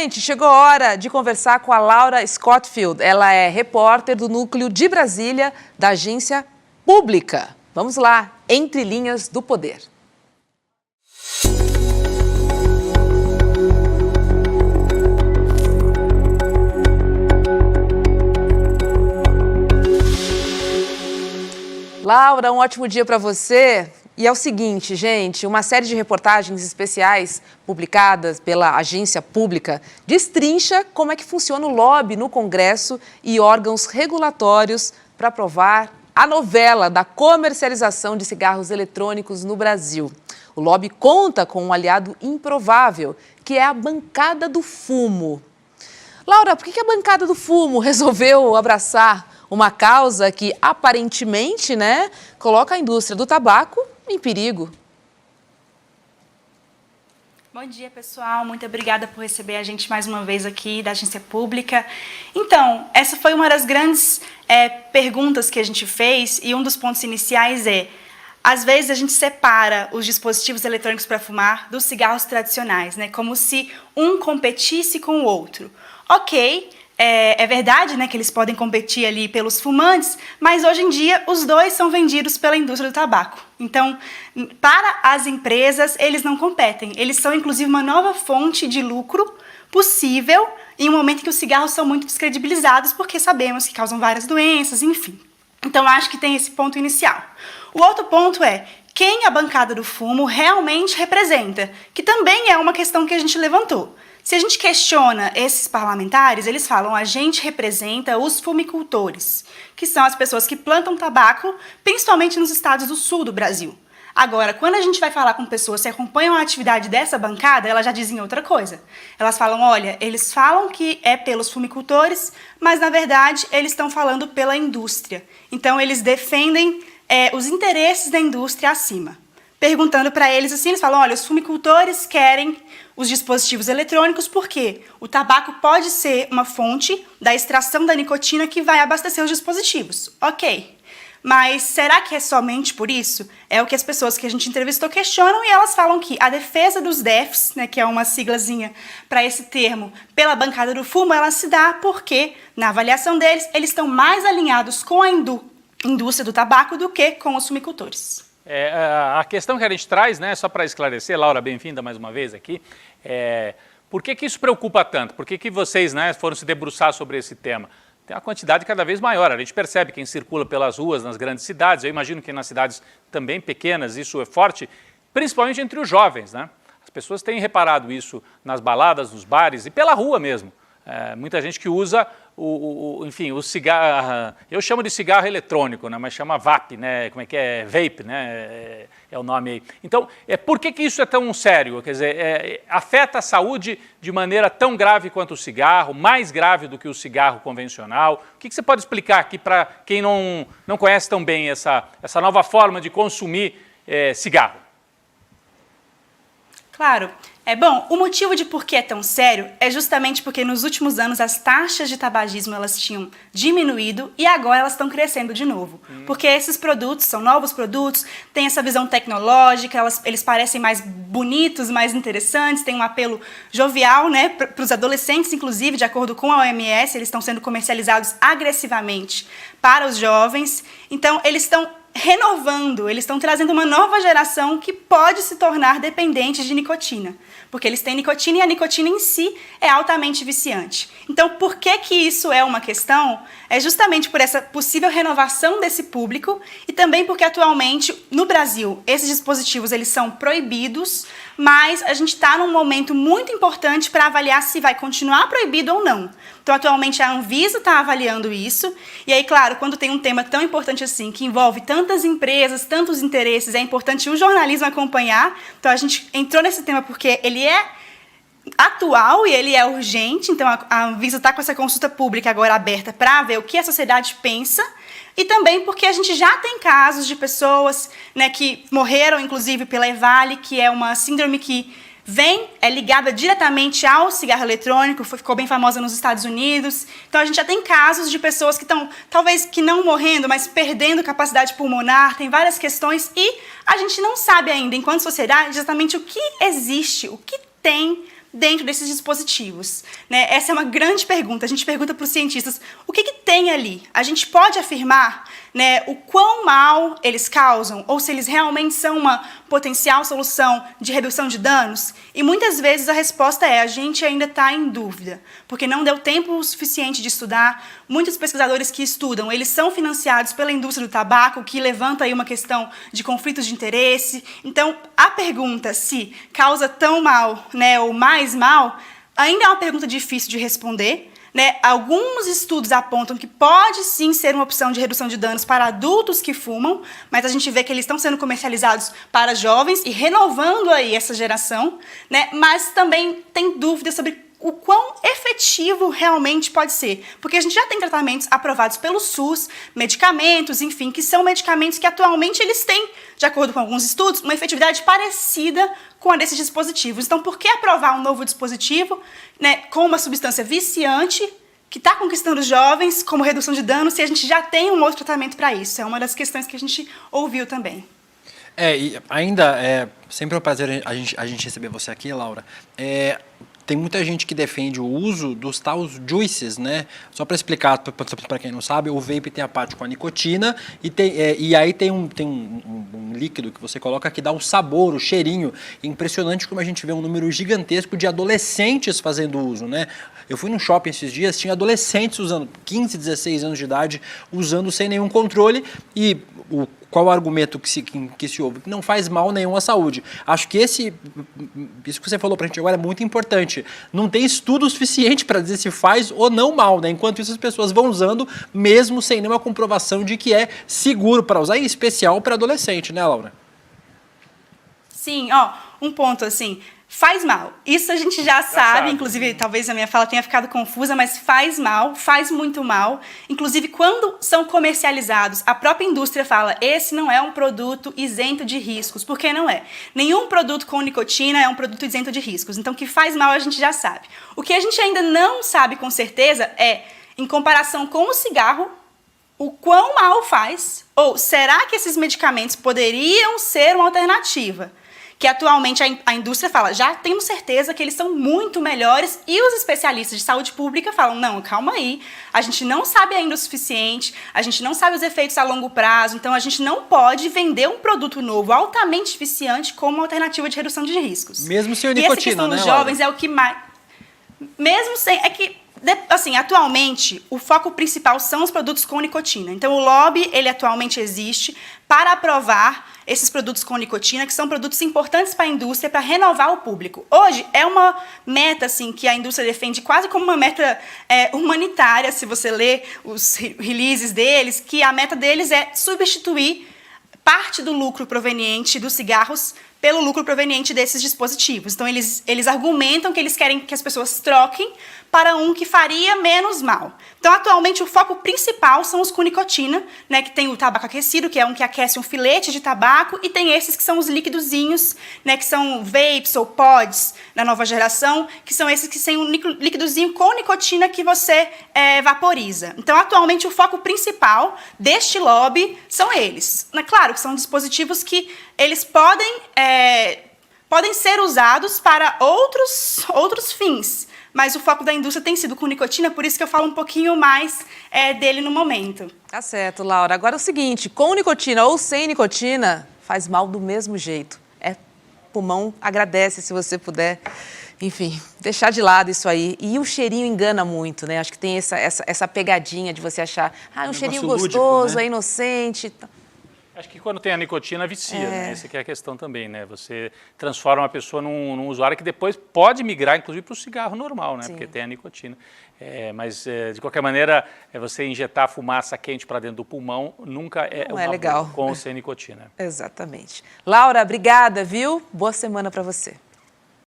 Gente, chegou a hora de conversar com a Laura Scottfield. Ela é repórter do Núcleo de Brasília, da Agência Pública. Vamos lá, Entre Linhas do Poder. Laura, um ótimo dia para você. E é o seguinte, gente, uma série de reportagens especiais publicadas pela Agência Pública destrincha como é que funciona o lobby no Congresso e órgãos regulatórios para aprovar a novela da comercialização de cigarros eletrônicos no Brasil. O lobby conta com um aliado improvável, que é a bancada do fumo. Laura, por que a bancada do fumo resolveu abraçar uma causa que, aparentemente, coloca a indústria do tabaco em perigo? Bom dia, pessoal. Muito obrigada por receber a gente mais uma vez aqui da Agência Pública. Então, essa foi uma das grandes perguntas que a gente fez e um dos pontos iniciais é: às vezes a gente separa os dispositivos eletrônicos para fumar dos cigarros tradicionais, como se um competisse com o outro. Ok, é verdade, que eles podem competir ali pelos fumantes, mas hoje em dia os dois são vendidos pela indústria do tabaco. Então, para as empresas, eles não competem. Eles são, inclusive, uma nova fonte de lucro possível em um momento em que os cigarros são muito descredibilizados, porque sabemos que causam várias doenças, enfim. Então, acho que tem esse ponto inicial. O outro ponto é quem a bancada do fumo realmente representa, que também é uma questão que a gente levantou. Se a gente questiona esses parlamentares, eles falam: a gente representa os fumicultores, que são as pessoas que plantam tabaco, principalmente nos estados do sul do Brasil. Agora, quando a gente vai falar com pessoas que acompanham a atividade dessa bancada, elas já dizem outra coisa. Elas falam: olha, eles falam que é pelos fumicultores, mas na verdade eles estão falando pela indústria. Então eles defendem os interesses da indústria acima. Perguntando para eles assim, eles falam: olha, os fumicultores querem os dispositivos eletrônicos porque o tabaco pode ser uma fonte da extração da nicotina que vai abastecer os dispositivos. Ok, mas será que é somente por isso? É o que as pessoas que a gente entrevistou questionam, e elas falam que a defesa dos DEFs, que é uma siglazinha para esse termo, pela bancada do fumo, ela se dá porque, na avaliação deles, eles estão mais alinhados com a indústria do tabaco do que com os fumicultores. A questão que a gente traz, só para esclarecer, Laura, bem-vinda mais uma vez aqui, por que isso preocupa tanto? Por que vocês foram se debruçar sobre esse tema? Tem uma quantidade cada vez maior, a gente percebe quem circula pelas ruas nas grandes cidades, eu imagino que nas cidades também pequenas isso é forte, principalmente entre os jovens, As pessoas têm reparado isso nas baladas, nos bares e pela rua mesmo. Muita gente que usa enfim, o cigarro, eu chamo de cigarro eletrônico, mas chama VAP, como é que é? Vape, é o nome aí. Então, por que isso é tão sério? Quer dizer, afeta a saúde de maneira tão grave quanto o cigarro, mais grave do que o cigarro convencional? O que você pode explicar aqui para quem não conhece tão bem essa nova forma de consumir cigarro? Claro. Bom, o motivo de por que é tão sério é justamente porque nos últimos anos as taxas de tabagismo elas tinham diminuído e agora elas estão crescendo de novo. Porque esses produtos são novos produtos, têm essa visão tecnológica, eles parecem mais bonitos, mais interessantes, têm um apelo jovial, para os adolescentes, inclusive, de acordo com a OMS, eles estão sendo comercializados agressivamente para os jovens. Então, eles estão renovando, eles estão trazendo uma nova geração que pode se tornar dependente de nicotina, porque eles têm nicotina e a nicotina em si é altamente viciante. Então, por que isso é uma questão? É justamente por essa possível renovação desse público e também porque atualmente, no Brasil, esses dispositivos eles são proibidos, mas a gente está num momento muito importante para avaliar se vai continuar proibido ou não. Então, atualmente, a Anvisa está avaliando isso. E aí, claro, quando tem um tema tão importante assim, que envolve tantas empresas, tantos interesses, é importante o jornalismo acompanhar. Então, a gente entrou nesse tema porque ele é atual e ele é urgente. Então, a Anvisa está com essa consulta pública agora aberta para ver o que a sociedade pensa. E também porque a gente já tem casos de pessoas que morreram, inclusive, pela EVALI, que é uma síndrome que é ligada diretamente ao cigarro eletrônico, ficou bem famosa nos Estados Unidos. Então, a gente já tem casos de pessoas que estão, talvez que não morrendo, mas perdendo capacidade pulmonar, tem várias questões, e a gente não sabe ainda, enquanto sociedade, exatamente o que existe, o que tem dentro desses dispositivos? Né? Essa é uma grande pergunta. A gente pergunta para os cientistas, o que tem ali? A gente pode afirmar, né, o quão mal eles causam, ou se eles realmente são uma potencial solução de redução de danos? E muitas vezes a resposta é, a gente ainda está em dúvida, porque não deu tempo suficiente de estudar. Muitos pesquisadores que estudam, eles são financiados pela indústria do tabaco, que levanta aí uma questão de conflitos de interesse. Então, a pergunta se causa tão mal, né, ou mais mal, ainda é uma pergunta difícil de responder. Né? Alguns estudos apontam que pode sim ser uma opção de redução de danos para adultos que fumam, mas a gente vê que eles estão sendo comercializados para jovens e renovando aí essa geração, né? Mas também tem dúvidas sobre o quão efetivo realmente pode ser, porque a gente já tem tratamentos aprovados pelo SUS, medicamentos, enfim, que são medicamentos que atualmente eles têm, de acordo com alguns estudos, uma efetividade parecida com a desses dispositivos. Então, por que aprovar um novo dispositivo, né, com uma substância viciante que está conquistando os jovens como redução de danos, se a gente já tem um outro tratamento para isso? É uma das questões que a gente ouviu também. E ainda, sempre é um prazer a gente receber você aqui, Laura. Tem muita gente que defende o uso dos tais juices, né? Só para explicar, para quem não sabe, o vape tem a parte com a nicotina e aí tem um líquido que você coloca que dá o sabor, o cheirinho. É impressionante como a gente vê um número gigantesco de adolescentes fazendo uso, né? Eu fui num shopping esses dias, tinha adolescentes usando, 15, 16 anos de idade, usando sem nenhum controle e qual o argumento que se ouve? Que não faz mal nenhum à saúde. Acho que isso que você falou para a gente agora é muito importante. Não tem estudo suficiente para dizer se faz ou não mal, né? Enquanto isso as pessoas vão usando mesmo sem nenhuma comprovação de que é seguro para usar, em especial para adolescente, né, Laura? Sim, um ponto assim, faz mal. Isso a gente já sabe, inclusive talvez a minha fala tenha ficado confusa, mas faz mal, faz muito mal. Inclusive quando são comercializados, a própria indústria fala, esse não é um produto isento de riscos, porque não é. Nenhum produto com nicotina é um produto isento de riscos, então que faz mal a gente já sabe. O que a gente ainda não sabe com certeza é, em comparação com o cigarro, o quão mal faz, ou será que esses medicamentos poderiam ser uma alternativa? Que atualmente a indústria fala, já temos certeza que eles são muito melhores, e os especialistas de saúde pública falam, não, calma aí, a gente não sabe ainda o suficiente, a gente não sabe os efeitos a longo prazo, então a gente não pode vender um produto novo altamente eficiente como uma alternativa de redução de riscos. Mesmo sem nicotina, né? E essa questão dos jovens é o que mais... Mesmo sem... É que, assim, atualmente, o foco principal são os produtos com nicotina. Então, o lobby, ele atualmente existe para aprovar esses produtos com nicotina, que são produtos importantes para a indústria, para renovar o público. Hoje, é uma meta assim, que a indústria defende quase como uma meta humanitária, se você ler os releases deles, que a meta deles é substituir parte do lucro proveniente dos cigarros pelo lucro proveniente desses dispositivos. Então, eles argumentam que eles querem que as pessoas troquem para um que faria menos mal. Então, atualmente, o foco principal são os com nicotina, né, que tem o tabaco aquecido, que é um que aquece um filete de tabaco, e tem esses que são os liquidozinhos, né, que são vapes ou pods da nova geração, que são esses que têm um liquidozinho com nicotina que você vaporiza. Então, atualmente, o foco principal deste lobby são eles. É claro que são dispositivos que eles podem ser usados para outros fins, mas o foco da indústria tem sido com nicotina, por isso que eu falo um pouquinho mais dele no momento. Tá certo, Laura. Agora é o seguinte, com nicotina ou sem nicotina, faz mal do mesmo jeito. Pulmão agradece se você puder, enfim, deixar de lado isso aí. E o cheirinho engana muito, né? Acho que tem essa pegadinha de você achar, um cheirinho gostoso, lúdico, né? É inocente. Acho que quando tem a nicotina, vicia, né? Essa que é a questão também, né? Você transforma a pessoa num usuário que depois pode migrar, inclusive, para o cigarro normal, né? Sim. Porque tem a nicotina. Mas, de qualquer maneira, você injetar fumaça quente para dentro do pulmão nunca é legal. Com ou sem nicotina. Exatamente. Laura, obrigada, viu? Boa semana para você.